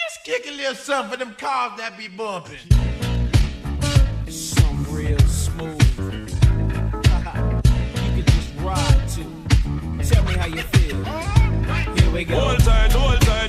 Let's kick a little something for them cars that be bumping. Some real smooth. You can just ride to. Tell me how you feel. Here we go. Hold tight,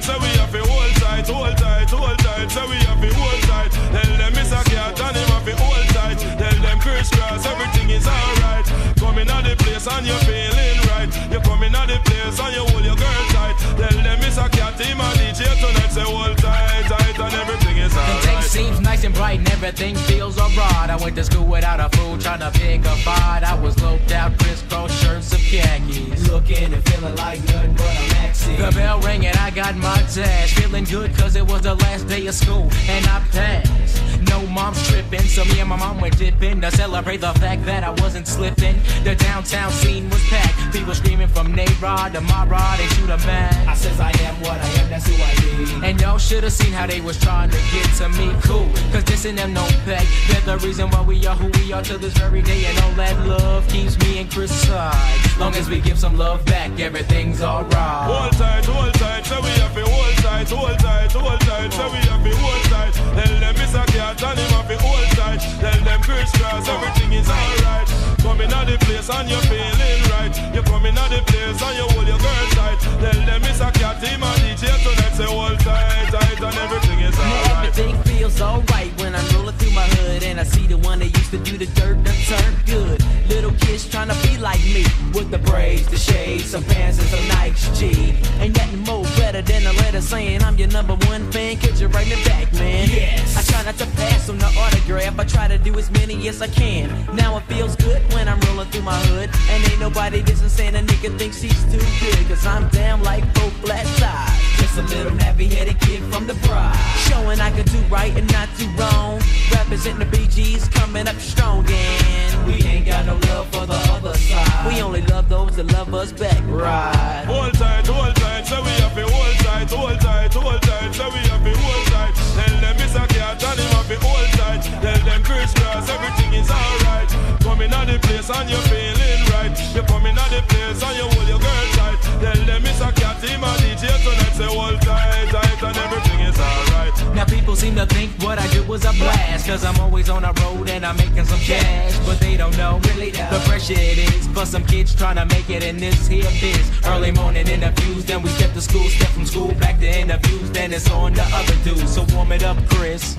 so we have to hold tight, hold tight, hold tight, so we have to hold tight. Tell them it's a cat and him have to hold tight. Tell them crisscross, everything is alright. Coming out the place and you're feeling right. You're coming out the place and you hold your girl tight. Tell them it's a cat, him and DJ tonight, say hold tight, tight, and everything is alright. The day seems nice and bright and everything feels alright. I went to school without a food, trying to pick a fight. I was loped out, crisscross shirts of khakis. Looking and feeling like nothing but a maxi. The bell rang and I got my dash. Feeling good cause it was the last day of school and I passed. No mom's tripping, so me and my mom went dipping to celebrate the fact that I wasn't slipping. The downtown scene was packed. People screaming from Nayrod to Mara, they shoot a man. I says I am what I am, that's who I be. And y'all should've seen how they was trying to get to me. Cool, cause this and them no pay. They're the reason why we are who we are to this very day. And all that love keeps me and Chris side. Long as we give some love back, everything's alright. Hold tight, so we have to hold tight, hold tight, hold tight, so we have to hold tight. Tell them it's a cat and him have to hold tight. Tell them crisscross, everything is alright. Coming out the place and you're feeling right. You're coming out the place and you hold your girl tight. Tell them it's a cat, him and DJ tonight, say hold tight, tight, and everything is alright. Everything feels alright when I'm rolling through my hood and I see the one that used to do the dirt done turned good. Little kids trying to be like me with the braids, the shades, some pants and some Nikes, G. Ain't nothing more better than a letter saying I'm your number one fan. Could you write me back, man? Yes. I try not to pass on the autograph. I try to do as many as I can. Now it feels good when I'm rolling through my hood and ain't nobody dissing saying a nigga thinks he's too good. Cause I'm damn like 4 flat tires. Just a little nappy-headed kid from the Pride. Showing I can do right and not do wrong. Representing the BGs coming up strong and we ain't got no love for the other side. We only love those that love us back, right? Hold tight, so we have to hold tight, hold tight, hold tight, so we have to hold tight. Tell them it's a cat and him have to hold tight. Tell them crisscross, everything is alright. Coming out the place and you're feeling right. You're coming out the place and you hold your girl tight. Tell them it's a cat, him and DJ tonight, say hold tight, tight, and everything is alright. Now people seem to think what I do was a blast, cause I'm always on the road and I'm making some cash. But they don't know really the pressure it is for some kids trying to make it in this here biz. Early morning interviews, then we step to school, step from school back to interviews, then it's on the other dudes. So warm it up, Chris.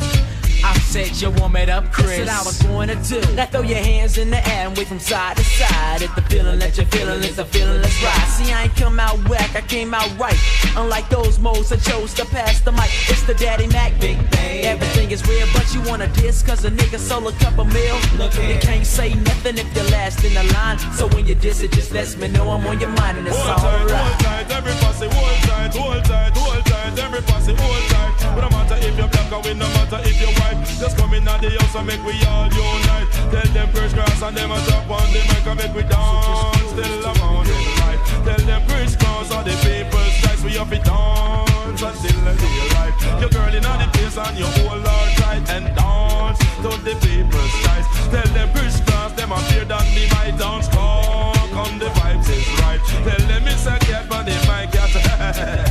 I said you warm it up, Chris. That's what I was going to do. Now throw your hands in the air and wave from side to side. If the feeling that you're feeling is the feeling, let's ride. See, I ain't come out whack, I came out right. Unlike those moles that chose to pass the mic. It's the Daddy Mac, big bang. Everything is real, but you wanna diss cause a nigga sold a couple mil. Look, you can't say nothing if you're last in the line. So when you diss it, just lets me know I'm on your mind and it's alright. Hold tight, every posse, hold tight, hold tight, hold tight, every posse, hold tight. But no matter if you're black or no matter if you're white. Just come in at the house and make we all unite. Tell them crisscross and them a top on the mic and make we dance till the morning light. Tell them crisscross all the people's choice. We have to dance until the daylight. Your girl in the place and you hold her tight and dance to the people's choice. Tell them crisscross, them appear than the mic dance. Come, the vibes is right. Tell them it's a cat but the mic cat.